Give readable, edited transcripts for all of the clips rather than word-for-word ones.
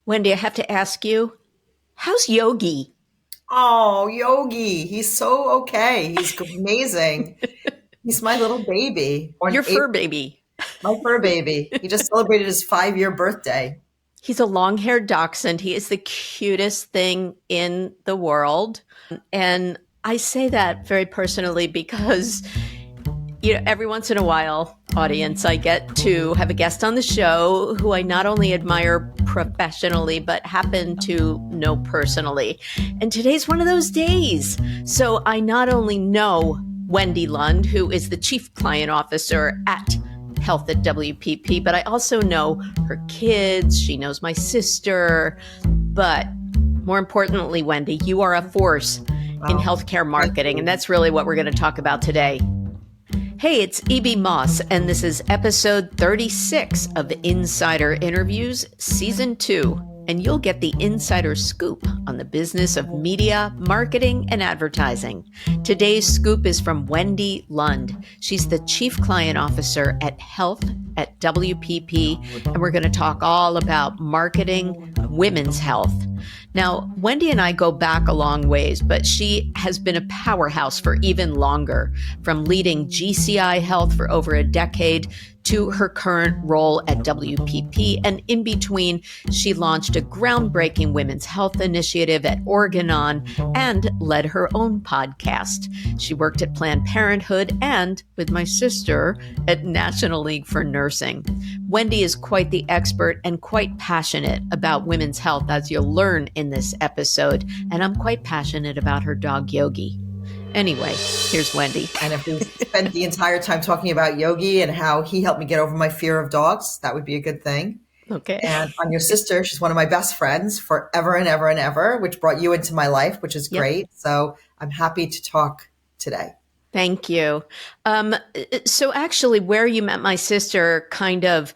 Wendy, I have to ask you, how's Yogi? Oh, Yogi. He's so okay. He's amazing. He's my little baby, born Your fur April, baby. my fur baby. He just celebrated his 5-year birthday. He's a long-haired dachshund. He is the cutest thing in the world. And I say that very personally because, every once in a while, audience, I get to have a guest on the show who I not only admire professionally, but happen to know personally. And today's one of those days. So I not only know Wendy Lund, who is the Chief Client Officer at Health at WPP, but I also know her kids. She knows my sister. But more importantly, Wendy, you are a force in Oh, healthcare thank marketing. And you. that's really what we're going to talk about today. Hey, it's E.B. Moss, and this is episode 36 of Insider Interviews, Season 2. And you'll get the insider scoop on the business of media, marketing, and advertising. Today's scoop is from Wendy Lund. She's the Chief Client Officer at Health at WPP, and we're going to talk all about marketing women's health. Now, Wendy and I go back a long ways, but she has been a powerhouse for even longer, from leading GCI Health for over a decade to her current role at WPP. And in between, she launched a groundbreaking women's health initiative at Organon and led her own podcast. She worked at Planned Parenthood and, with my sister, at National League for Nursing. Wendy is quite the expert and quite passionate about women's health, as you'll learn in this episode. And I'm quite passionate about her dog, Yogi. Anyway, here's Wendy. And if we spent the entire time talking about Yogi and how he helped me get over my fear of dogs, that would be a good thing. Okay. And on your sister, she's one of my best friends forever and ever and ever, which brought you into my life, which is Yep. great. So I'm happy to talk today. Thank you. So actually, where you met my sister kind of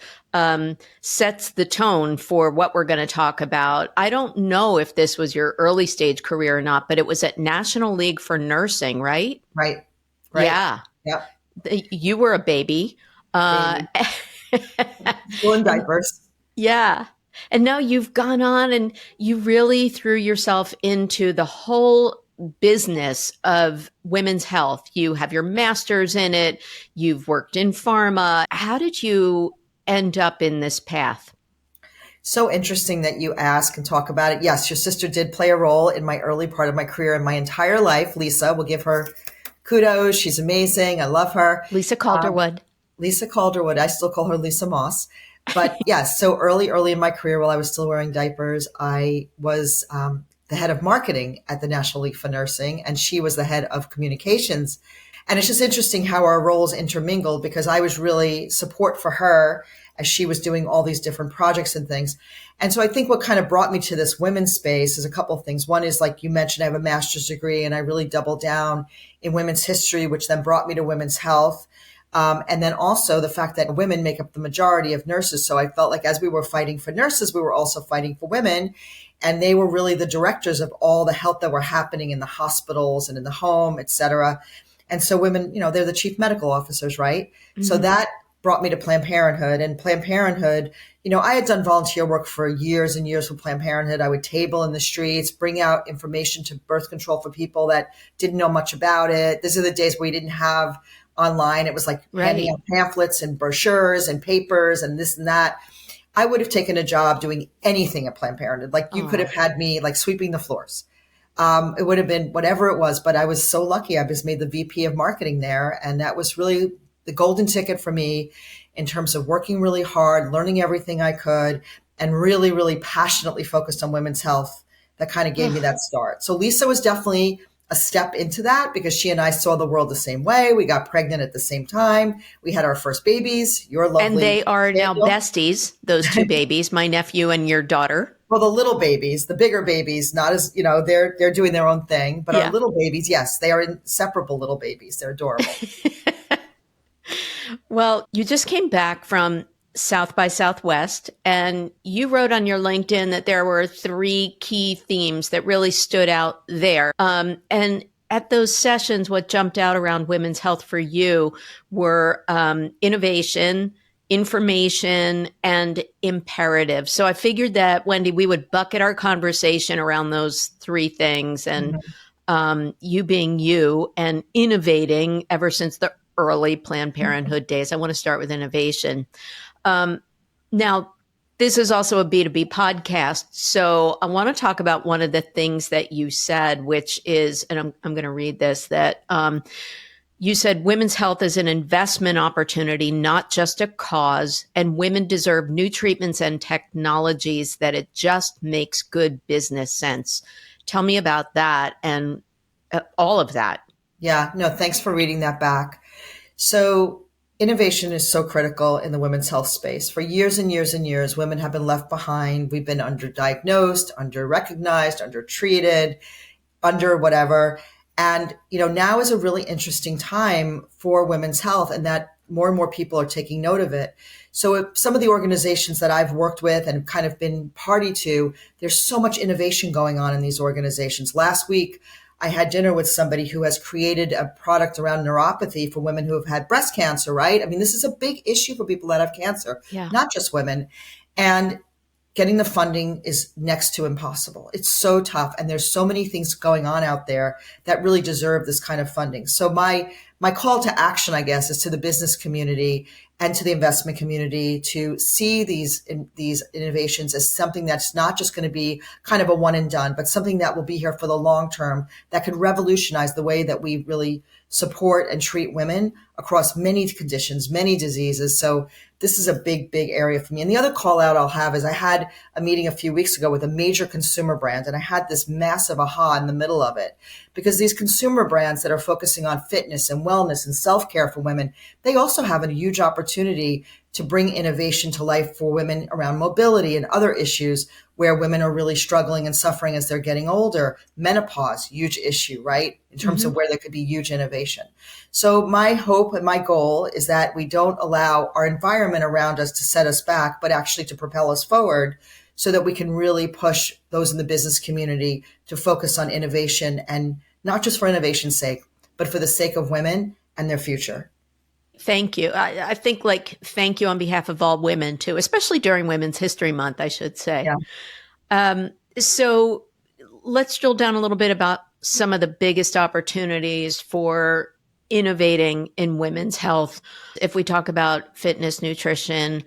sets the tone for what we're going to talk about. I don't know if this was your early stage career or not, but it was at National League for Nursing, right? Right. Right. Yeah. Yep. You were a baby. Uh, Baby. Still in diapers. yeah. And now you've gone on and you really threw yourself into the whole business of women's health. You have your master's in it. You've worked in pharma. How did you end up in this path? So interesting that you ask and talk about it. Yes, your sister did play a role in my early part of my career and my entire life. Lisa, we'll give her kudos. She's amazing. I love her. Lisa Calderwood. Lisa Calderwood. I still call her Lisa Moss. But yes, so early in my career, while I was still wearing diapers, I was the head of marketing at the National League for Nursing, and she was the head of communications. And it's just interesting how our roles intermingled because I was really support for her as she was doing all these different projects and things. And so I think what kind of brought me to this women's space is a couple of things. One is, like you mentioned, I have a master's degree and I really doubled down in women's history, which then brought me to women's health. And then also the fact that women make up the majority of nurses. So I felt like as we were fighting for nurses, we were also fighting for women. And they were really the directors of all the health that were happening in the hospitals and in the home, et cetera. And so women, they're the chief medical officers, right? Mm-hmm. So that brought me to Planned Parenthood. And Planned Parenthood, I had done volunteer work for years and years with Planned Parenthood. I would table in the streets, bring out information to birth control for people that didn't know much about it. These are the days where we didn't have online. It was like handing out pamphlets and brochures and papers and this and that. I would have taken a job doing anything at Planned Parenthood. Like you could have had me like sweeping the floors. It would have been whatever it was, but I was so lucky. I was made the VP of marketing there. And that was really the golden ticket for me in terms of working really hard, learning everything I could, and really, really passionately focused on women's health. That kind of gave me that start. So Lisa was definitely a step into that because she and I saw the world the same way. We got pregnant at the same time. We had our first babies. Your lovely. And they are now besties, those two babies, my nephew and your daughter. Well, the little babies, the bigger babies, not as, they're doing their own thing. But our little babies, yes, they are inseparable little babies. They're adorable. Well, you just came back from South by Southwest, and you wrote on your LinkedIn that there were 3 key themes that really stood out there. And at those sessions, what jumped out around women's health for you were innovation, information, and imperative. So I figured that, Wendy, we would bucket our conversation around those three things. And Mhm. you being you and innovating ever since the early Planned Parenthood days. I want to start with innovation. Um, Now, this is also a B2B podcast. So I want to talk about one of the things that you said, which is, and I'm going to read this, that you said women's health is an investment opportunity, not just a cause, and women deserve new treatments and technologies that it just makes good business sense. Tell me about that and all of that. Yeah, no, thanks for reading that back. So, innovation is so critical in the women's health space. For years and years and years, women have been left behind. We've been underdiagnosed, underrecognized, undertreated, under whatever. And, now is a really interesting time for women's health, and that more and more people are taking note of it. So if some of the organizations that I've worked with and kind of been party to, there's so much innovation going on in these organizations. Last week, I had dinner with somebody who has created a product around neuropathy for women who have had breast cancer, right? I mean, this is a big issue for people that have cancer, Yeah. not just women. And getting the funding is next to impossible. It's so tough. And there's so many things going on out there that really deserve this kind of funding. So my call to action, I guess, is to the business community and to the investment community to see these innovations as something that's not just going to be kind of a one and done, but something that will be here for the long term that could revolutionize the way that we really support and treat women across many conditions, many diseases. So this is a big, big area for me. And the other call out I'll have is I had a meeting a few weeks ago with a major consumer brand, and I had this massive aha in the middle of it, because these consumer brands that are focusing on fitness and wellness and self-care for women, they also have a huge opportunity to bring innovation to life for women around mobility and other issues where women are really struggling and suffering as they're getting older. Menopause, huge issue, right? In terms of where there could be huge innovation. So my hope and my goal is that we don't allow our environment around us to set us back, but actually to propel us forward so that we can really push those in the business community to focus on innovation, and not just for innovation's sake, but for the sake of women and their future. Thank you. I think thank you on behalf of all women too, especially during Women's History Month, I should say. Yeah. So let's drill down a little bit about some of the biggest opportunities for innovating in women's health. If we talk about fitness, nutrition,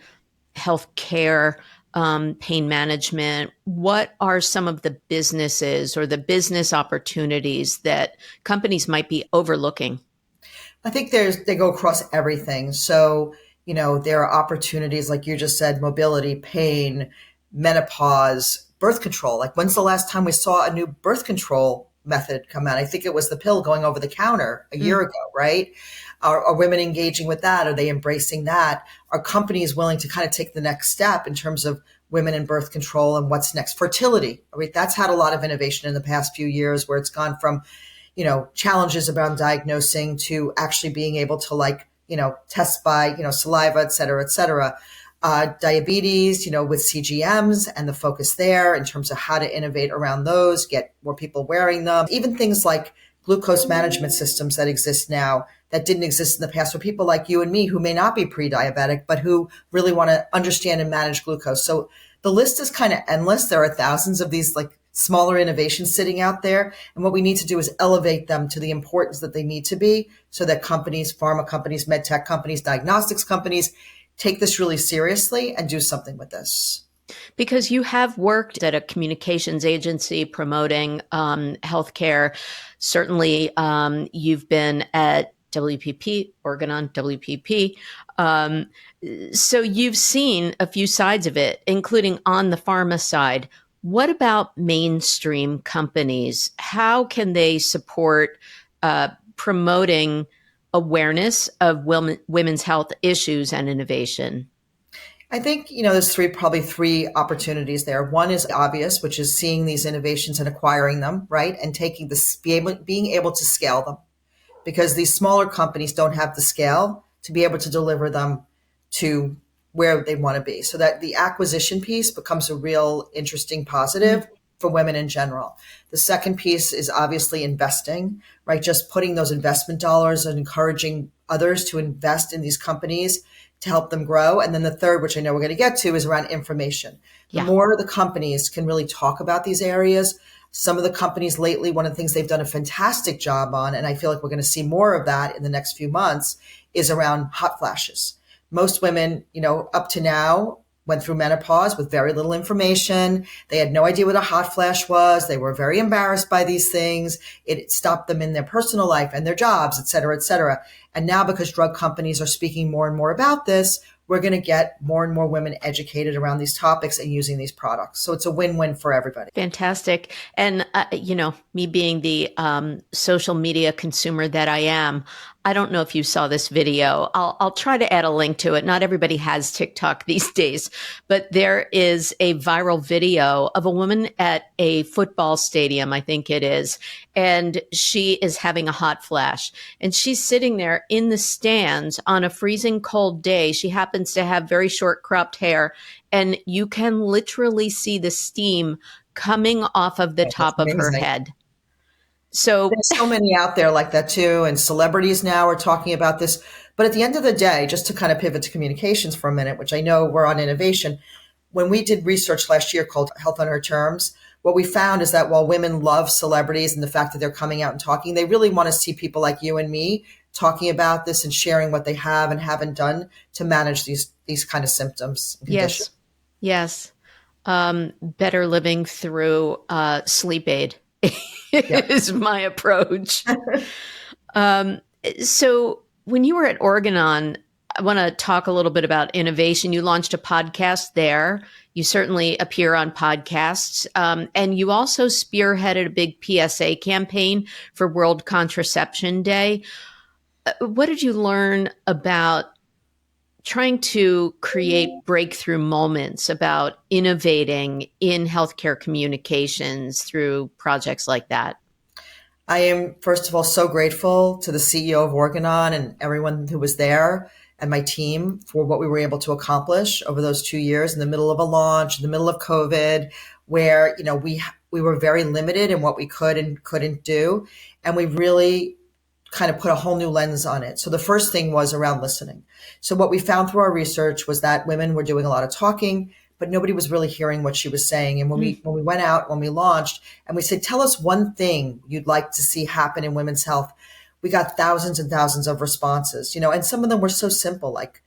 health care, pain management, what are some of the businesses or the business opportunities that companies might be overlooking? I think they go across everything. So, there are opportunities, like you just said, mobility, pain, menopause, birth control. Like, when's the last time we saw a new birth control method come out? I think it was the pill going over the counter a year ago, right? Are women engaging with that? Are they embracing that? Are companies willing to kind of take the next step in terms of women and birth control and what's next? Fertility, right? That's had a lot of innovation in the past few years, where it's gone from challenges around diagnosing to actually being able to test by, saliva, et cetera, et cetera. Diabetes, with CGMs and the focus there in terms of how to innovate around those, get more people wearing them. Even things like glucose management systems that exist now that didn't exist in the past for people like you and me who may not be pre-diabetic, but who really want to understand and manage glucose. So the list is kind of endless. There are thousands of these smaller innovations sitting out there. And what we need to do is elevate them to the importance that they need to be, so that companies, pharma companies, med tech companies, diagnostics companies take this really seriously and do something with this. Because you have worked at a communications agency promoting healthcare. Certainly, you've been at WPP, Organon, WPP. So you've seen a few sides of it, including on the pharma side. What about mainstream companies? How can they support promoting awareness of women's health issues and innovation? I think, there's probably three opportunities there. One is obvious, which is seeing these innovations and acquiring them, right? And taking being able to scale them, because these smaller companies don't have the scale to be able to deliver them to where they want to be. So that the acquisition piece becomes a real interesting positive for women in general. The second piece is obviously investing, right? Just putting those investment dollars and encouraging others to invest in these companies to help them grow. And then the third, which I know we're going to get to, is around information. The Yeah. more the companies can really talk about these areas, some of the companies lately, one of the things they've done a fantastic job on, and I feel like we're going to see more of that in the next few months, is around hot flashes. Most women, up to now, went through menopause with very little information. They had no idea what a hot flash was. They were very embarrassed by these things. It stopped them in their personal life and their jobs, et cetera, et cetera. And now, because drug companies are speaking more and more about this, we're going to get more and more women educated around these topics and using these products. So it's a win-win for everybody. Fantastic. And, me being the social media consumer that I am, I don't know if you saw this video. I'll try to add a link to it. Not everybody has TikTok these days, but there is a viral video of a woman at a football stadium, I think it is, and she is having a hot flash. And she's sitting there in the stands on a freezing cold day. She happens to have very short cropped hair, and you can literally see the steam coming off of the top of her head. So there's so many out there like that too. And celebrities now are talking about this. But at the end of the day, just to kind of pivot to communications for a minute, which I know we're on innovation, when we did research last year called Health on Her Terms, what we found is that while women love celebrities and the fact that they're coming out and talking, they really want to see people like you and me talking about this and sharing what they have and haven't done to manage these kind of symptoms and conditions. Yes. Better living through sleep aid is my approach. So when you were at Organon, I want to talk a little bit about innovation. You launched a podcast there. You certainly appear on podcasts. And you also spearheaded a big PSA campaign for World Contraception Day. What did you learn about trying to create breakthrough moments, about innovating in healthcare communications through projects like that? I am, first of all, so grateful to the CEO of Organon and everyone who was there and my team for what we were able to accomplish over those 2 years in the middle of a launch, in the middle of COVID, where, we were very limited in what we could and couldn't do. And we really kind of put a whole new lens on it. So the first thing was around listening. So what we found through our research was that women were doing a lot of talking, but nobody was really hearing what she was saying. And when we went out, when we launched, and we said, tell us one thing you'd like to see happen in women's health, we got thousands and thousands of responses, and some of them were so simple, like,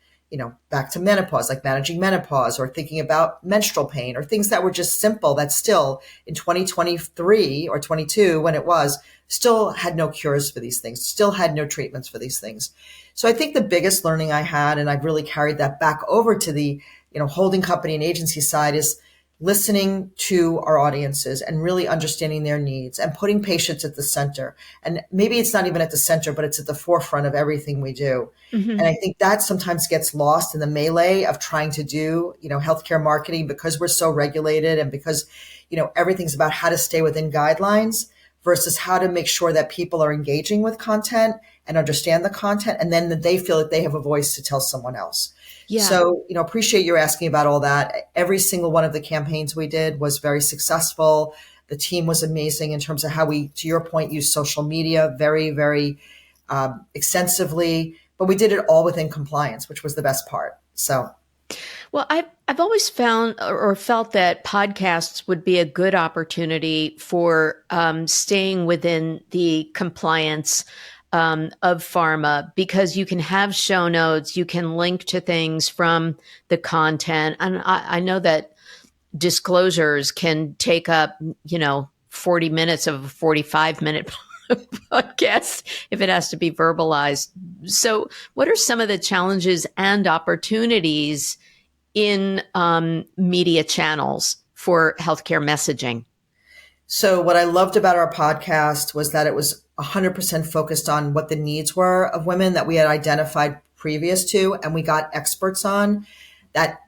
back to menopause, like managing menopause, or thinking about menstrual pain, or things that were just simple that still in 2023 or 22, when it was, still had no cures for these things, still had no treatments for these things. So I think the biggest learning I had, and I've really carried that back over to the, holding company and agency side, is listening to our audiences and really understanding their needs and putting patients at the center. And maybe it's not even at the center, but it's at the forefront of everything we do. Mm-hmm. And I think that sometimes gets lost in the melee of trying to do, healthcare marketing, because we're so regulated and because, everything's about how to stay within guidelines versus how to make sure that people are engaging with content and understand the content, and then that they feel that they have a voice to tell someone else. Yeah. So, appreciate you asking about all that. Every single one of the campaigns we did was very successful. The team was amazing in terms of how we, to your point, used social media very, very extensively, but we did it all within compliance, which was the best part. So, well, I've always found or felt that podcasts would be a good opportunity for staying within the compliance of pharma, because you can have show notes, you can link to things from the content. And I know that disclosures can take up, 40 minutes of a 45-minute podcast if it has to be verbalized. So what are some of the challenges and opportunities in media channels for healthcare messaging? So what I loved about our podcast was that it was 100% focused on what the needs were of women that we had identified previous to, and we got experts on that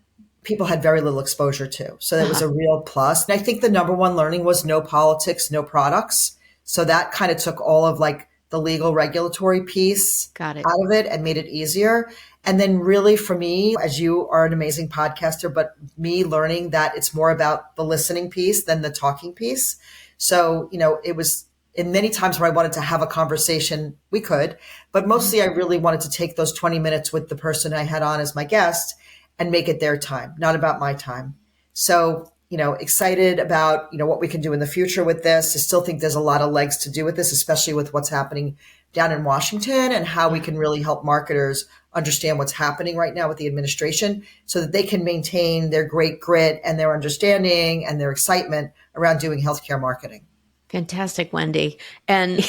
people had very little exposure to. So that was a real plus. And I think the number one learning was no politics, no products. So that kind of took all of like the legal regulatory piece out of it and made it easier. And then really for me, as you are an amazing podcaster, but me learning that it's more about the listening piece than the talking piece. So, it in many times where I wanted to have a conversation, we could, but mostly I really wanted to take those 20 minutes with the person I had on as my guest and make it their time, not about my time. So, excited about, what we can do in the future with this. I still think there's a lot of legs to do with this, especially with what's happening down in Washington and how we can really help marketers understand what's happening right now with the administration so that they can maintain their great grit and their understanding and their excitement around doing healthcare marketing. Fantastic, Wendy. And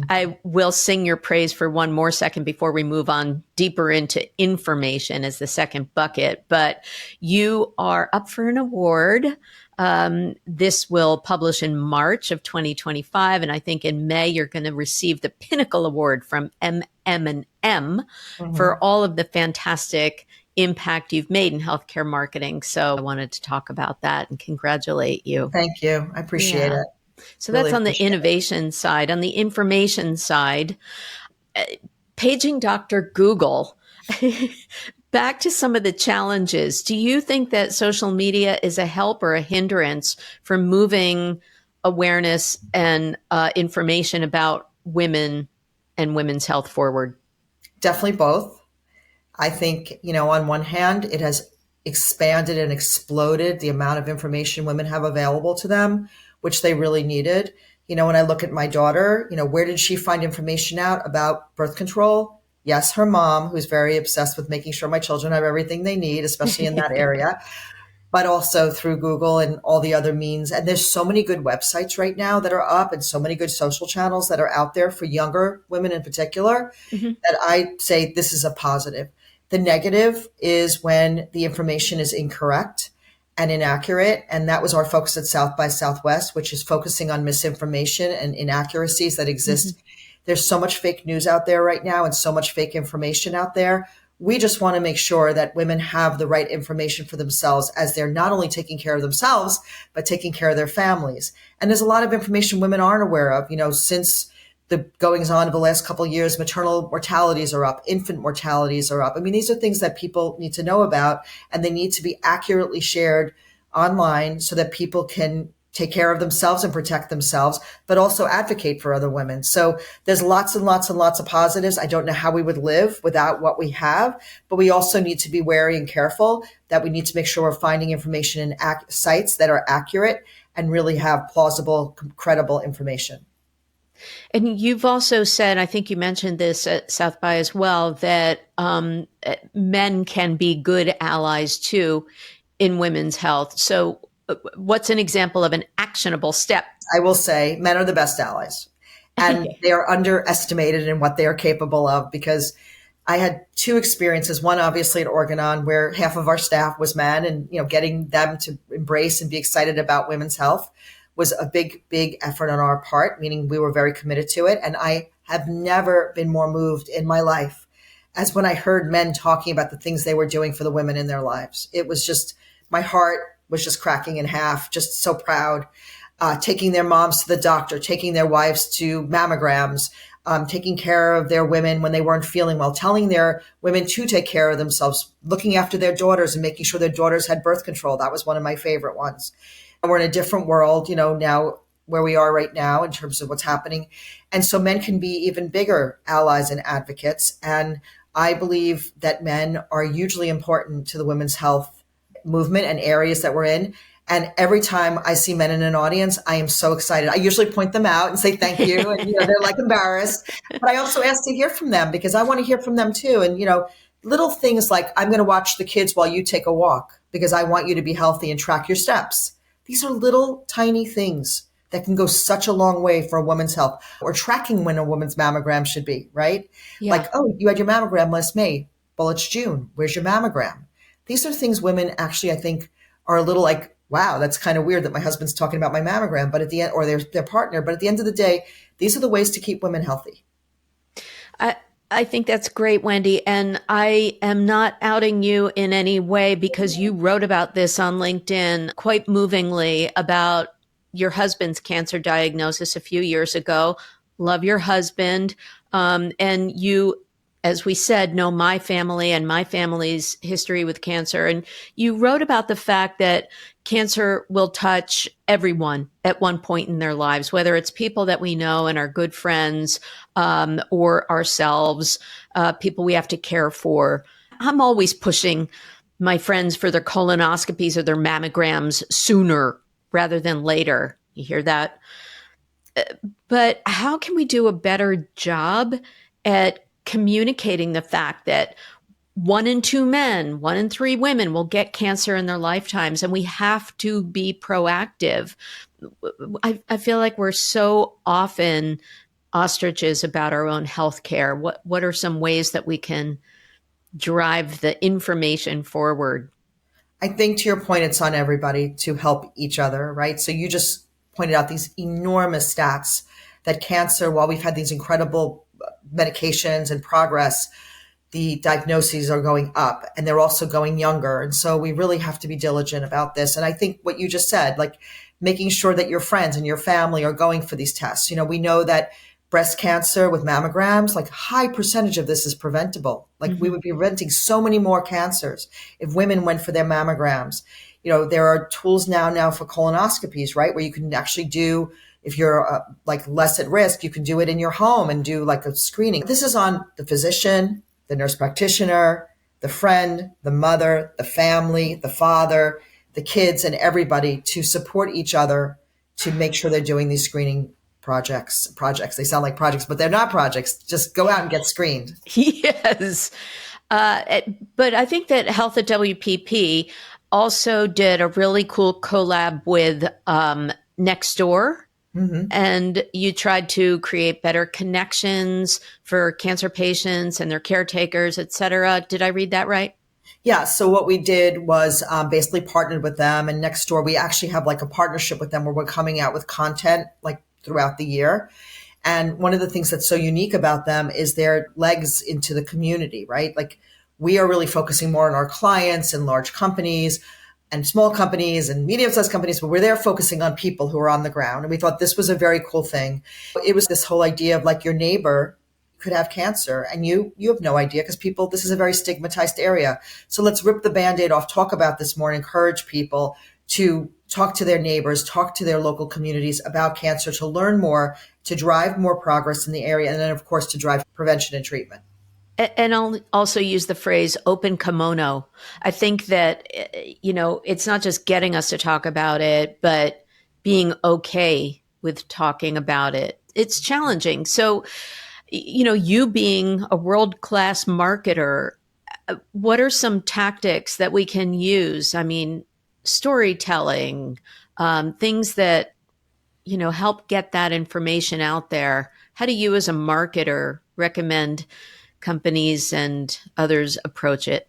I will sing your praise for one more second before we move on deeper into information as the second bucket. But you are up for an award. This will publish in March of 2025. And I think in May, you're going to receive the Pinnacle Award from MM&M for all of the fantastic impact you've made in healthcare marketing. So I wanted to talk about that and congratulate you. Thank you. I appreciate it. So that's on the innovation side. On the information side, paging Dr. Google. Back to some of the challenges. Do you think that social media is a help or a hindrance for moving awareness and information about women and women's health forward? Definitely both. I think, on one hand, it has expanded and exploded the amount of information women have available to them, which they really needed. When I look at my daughter, where did she find information out about birth control? Yes, her mom, who's very obsessed with making sure my children have everything they need, especially in that area, but also through Google and all the other means. And there's so many good websites right now that are up and so many good social channels that are out there for younger women in particular that I say this is a positive. The negative is when the information is incorrect and inaccurate. And that was our focus at South by Southwest, which is focusing on misinformation and inaccuracies that exist. There's so much fake news out there right now and so much fake information out there. We just want to make sure that women have the right information for themselves as they're not only taking care of themselves, but taking care of their families. And there's a lot of information women aren't aware of, since the goings on of the last couple of years, maternal mortalities are up, infant mortalities are up. I mean, these are things that people need to know about, and they need to be accurately shared online so that people can take care of themselves and protect themselves, but also advocate for other women. So there's lots and lots and lots of positives. I don't know how we would live without what we have, but we also need to be wary and careful that we need to make sure we're finding information in sites that are accurate and really have plausible, credible information. And you've also said, I think you mentioned this at South by as well, that men can be good allies too in women's health. So what's an example of an actionable step? I will say men are the best allies, and they are underestimated in what they are capable of, because I had two experiences. One, obviously at Organon, where half of our staff was men, and getting them to embrace and be excited about women's health was a big, big effort on our part, meaning we were very committed to it. And I have never been more moved in my life as when I heard men talking about the things they were doing for the women in their lives. It was just, my heart was just cracking in half, just so proud. Taking their moms to the doctor, taking their wives to mammograms, taking care of their women when they weren't feeling well, telling their women to take care of themselves, looking after their daughters and making sure their daughters had birth control. That was one of my favorite ones. We're in a different world, now where we are right now in terms of what's happening. And so men can be even bigger allies and advocates. And I believe that men are hugely important to the women's health movement and areas that we're in. And every time I see men in an audience, I am so excited. I usually point them out and say thank you. And, they're like embarrassed. But I also ask to hear from them because I want to hear from them too. And, little things like, I'm going to watch the kids while you take a walk because I want you to be healthy and track your steps. These are little tiny things that can go such a long way for a woman's health, or tracking when a woman's mammogram should be, right? Yeah. Like, oh, you had your mammogram last May. Well, it's June. Where's your mammogram? These are things women actually, I think, are a little like, wow, that's kind of weird that my husband's talking about my mammogram, but at the end, or their partner, but at the end of the day, these are the ways to keep women healthy. I think that's great, Wendy. And I am not outing you in any way because you wrote about this on LinkedIn quite movingly about your husband's cancer diagnosis a few years ago. Love your husband. And you as we said, know my family and my family's history with cancer. And you wrote about the fact that cancer will touch everyone at one point in their lives, whether it's people that we know and are good friends, or ourselves, people we have to care for. I'm always pushing my friends for their colonoscopies or their mammograms sooner rather than later. You hear that? But how can we do a better job at communicating the fact that 1 in 2 men, 1 in 3 women will get cancer in their lifetimes, and we have to be proactive? I feel like we're so often ostriches about our own health care. What are some ways that we can drive the information forward? I think to your point, it's on everybody to help each other, right? So you just pointed out these enormous stats that cancer, while we've had these incredible medications and progress, the diagnoses are going up and they're also going younger. And so we really have to be diligent about this. And I think what you just said, like making sure that your friends and your family are going for these tests. We know that breast cancer with mammograms, like high percentage of this is preventable. Like we would be preventing so many more cancers if women went for their mammograms. There are tools now for colonoscopies, right? Where you can actually do, if you're like less at risk, you can do it in your home and do like a screening. This is on the physician, the nurse practitioner, the friend, the mother, the family, the father, the kids, and everybody to support each other to make sure they're doing these screening projects. They sound like projects, but they're not projects. Just go out and get screened. Yes. But I think that Health at WPP also did a really cool collab with NextDoor. And you tried to create better connections for cancer patients and their caretakers, et cetera. Did I read that right? Yeah. So what we did was basically partnered with them, and NextDoor, we actually have like a partnership with them where we're coming out with content like throughout the year. And one of the things that's so unique about them is their legs into the community, right? Like we are really focusing more on our clients and large companies and small companies and medium-sized companies, but we're there focusing on people who are on the ground. And we thought this was a very cool thing. It was this whole idea of like your neighbor could have cancer and you have no idea because this is a very stigmatized area. So let's rip the Band-Aid off, talk about this more, and encourage people to talk to their neighbors, talk to their local communities about cancer, to learn more, to drive more progress in the area, and then of course to drive prevention and treatment. And I'll also use the phrase open kimono. I think that, it's not just getting us to talk about it, but being okay with talking about it. It's challenging. So, you being a world-class marketer, what are some tactics that we can use? I mean, storytelling, things that, help get that information out there. How do you as a marketer recommend companies and others approach it?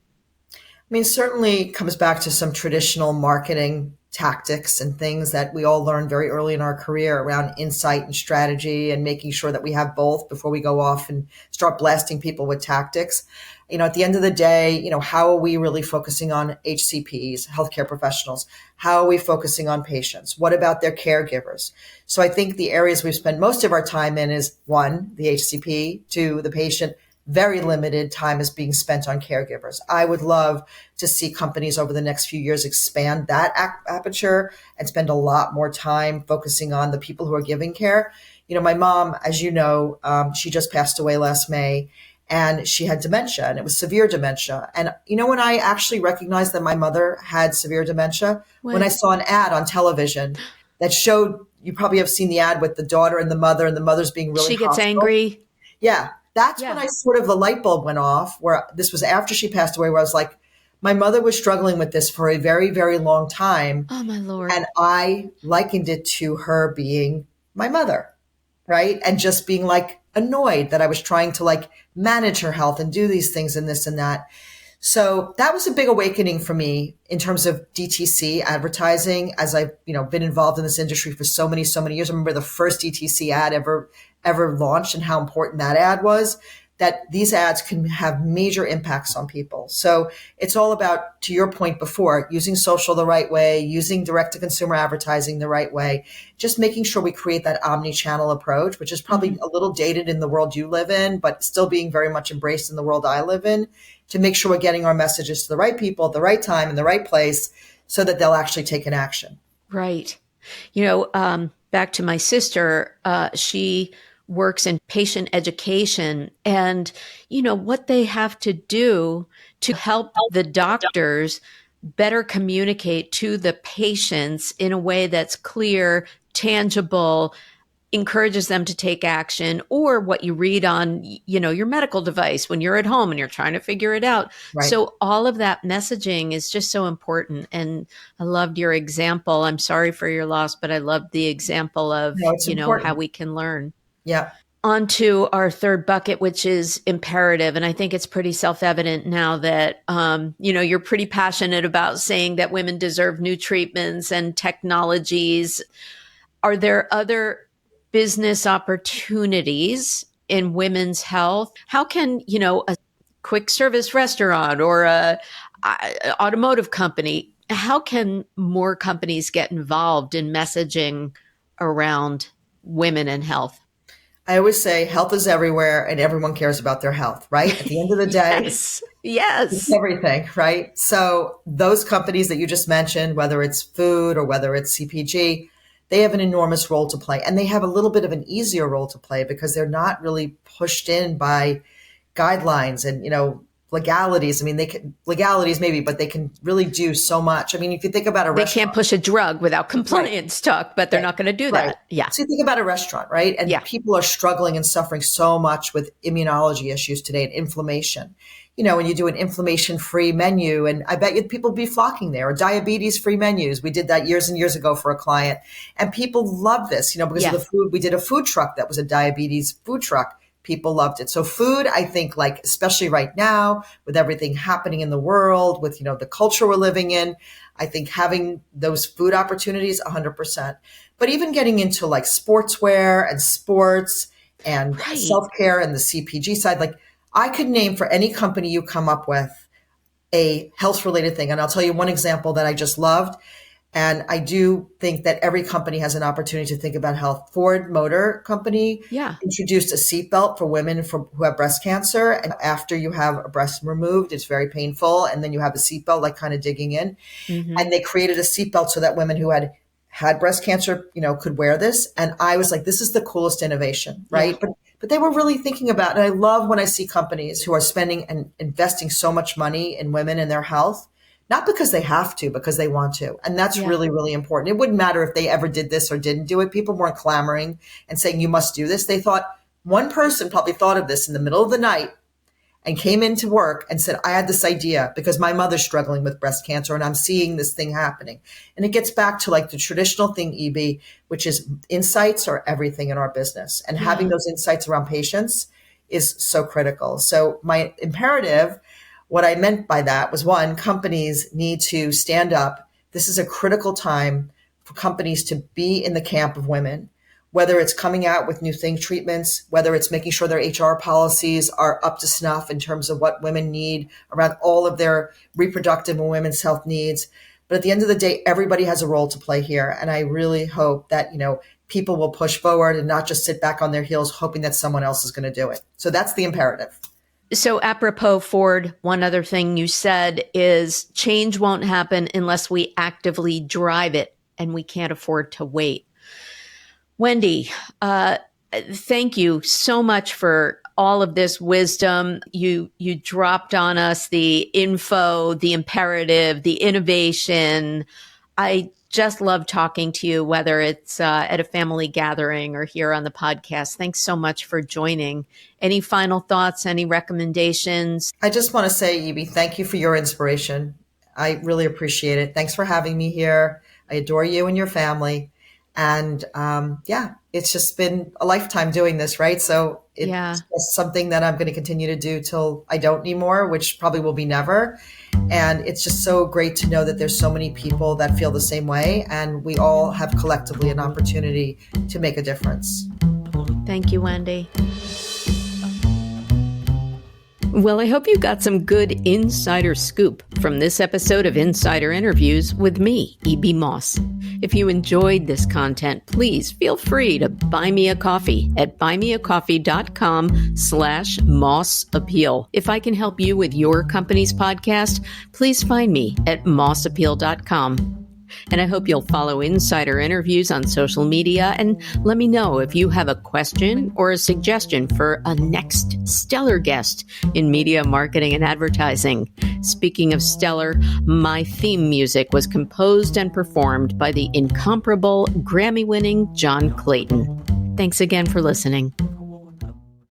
I mean, certainly comes back to some traditional marketing tactics and things that we all learned very early in our career around insight and strategy and making sure that we have both before we go off and start blasting people with tactics. At the end of the day, how are we really focusing on HCPs, healthcare professionals? How are we focusing on patients? What about their caregivers? So I think the areas we've spent most of our time in is 1, the HCP, 2, the patient. Very limited time is being spent on caregivers. I would love to see companies over the next few years expand that aperture and spend a lot more time focusing on the people who are giving care. My mom, as you know, she just passed away last May, and she had dementia, and it was severe dementia. And when I actually recognized that my mother had severe dementia, when I saw an ad on television that showed, you probably have seen the ad with the daughter and the mother's being really She gets hostile. Angry. Yeah. That's when I sort of, the light bulb went off, where this was after she passed away, where I was like, my mother was struggling with this for a very, very long time. Oh, my Lord. And I likened it to her being my mother, right? And just being like annoyed that I was trying to like manage her health and do these things and this and that. So that was a big awakening for me in terms of DTC advertising, as I've, been involved in this industry for so many years. I remember the first DTC ad ever launched and how important that ad was. that these ads can have major impacts on people. So it's all about, to your point before, using social the right way, using direct-to-consumer advertising the right way, just making sure we create that omni-channel approach, which is probably a little dated in the world you live in, but still being very much embraced in the world I live in, to make sure we're getting our messages to the right people at the right time in the right place so that they'll actually take an action. Right. Back to my sister, she works in patient education, and what they have to do to help the doctors better communicate to the patients in a way that's clear, tangible, encourages them to take action, or what you read on, your medical device when you're at home and you're trying to figure it out. Right. So all of that messaging is just so important. And I loved your example. I'm sorry for your loss, but I loved the example of, how we can learn. Yeah. On to our third bucket, which is imperative. And I think it's pretty self-evident now that, you're pretty passionate about saying that women deserve new treatments and technologies. Are there other business opportunities in women's health? How can, a quick service restaurant or a automotive company, how can more companies get involved in messaging around women and health? I always say health is everywhere and everyone cares about their health, right? At the end of the day, yes. It's everything, right? So those companies that you just mentioned, whether it's food or whether it's CPG, they have an enormous role to play. And they have a little bit of an easier role to play because they're not really pushed in by guidelines and, legalities. I mean, legalities maybe, but they can really do so much. I mean, if you think about they can't push a drug without compliance talk, but they're not going to do that. Yeah. So you think about a restaurant, right? And people are struggling and suffering so much with immunology issues today and inflammation. When you do an inflammation-free menu, and I bet you people be flocking there, or diabetes-free menus. We did that years and years ago for a client. And people love this, because of the food. We did a food truck that was a diabetes food truck. People loved it. So food, I think, especially right now, with everything happening in the world, with, the culture we're living in, I think having those food opportunities, 100%. But even getting into sportswear and sports and self-care and the CPG side, I could name for any company you come up with a health-related thing. And I'll tell you one example that I just loved. And I do think that every company has an opportunity to think about health. Ford Motor Company introduced a seatbelt for women who have breast cancer. And after you have a breast removed, it's very painful. And then you have a seatbelt, kind of digging in. Mm-hmm. And they created a seatbelt so that women who had breast cancer, could wear this. And I was like, this is the coolest innovation, right? Yeah. But they were really thinking about, and I love when I see companies who are spending and investing so much money in women and their health, not because they have to, because they want to. And that's really, really important. It wouldn't matter if they ever did this or didn't do it. People weren't clamoring and saying, you must do this. They thought, one person probably thought of this in the middle of the night and came into work and said, I had this idea because my mother's struggling with breast cancer and I'm seeing this thing happening. And it gets back to the traditional thing, EB, which is insights are everything in our business. And having those insights around patients is so critical. So my imperative, what I meant by that was, one, companies need to stand up. This is a critical time for companies to be in the camp of women, whether it's coming out with new treatments, whether it's making sure their HR policies are up to snuff in terms of what women need around all of their reproductive and women's health needs. But at the end of the day, everybody has a role to play here. And I really hope that, people will push forward and not just sit back on their heels hoping that someone else is going to do it. So that's the imperative. So apropos Ford, one other thing you said is change won't happen unless we actively drive it, and we can't afford to wait. Wendy, thank you so much for all of this wisdom. You dropped on us the info, the imperative, the innovation. I just love talking to you, whether it's at a family gathering or here on the podcast. Thanks so much for joining. Any final thoughts, any recommendations? I just want to say, Evie, thank you for your inspiration. I really appreciate it. Thanks for having me here. I adore you and your family. And it's just been a lifetime doing this, right? So it's just something that I'm going to continue to do till I don't need more, which probably will be never. And it's just so great to know that there's so many people that feel the same way. And we all have collectively an opportunity to make a difference. Thank you, Wendy. Well, I hope you got some good insider scoop from this episode of Insider Interviews with me, E.B. Moss. If you enjoyed this content, please feel free to buy me a coffee at buymeacoffee.com/mossappeal. If I can help you with your company's podcast, please find me at mossappeal.com. And I hope you'll follow Insider Interviews on social media and let me know if you have a question or a suggestion for a next stellar guest in media, marketing, and advertising. Speaking of stellar, my theme music was composed and performed by the incomparable Grammy-winning John Clayton. Thanks again for listening.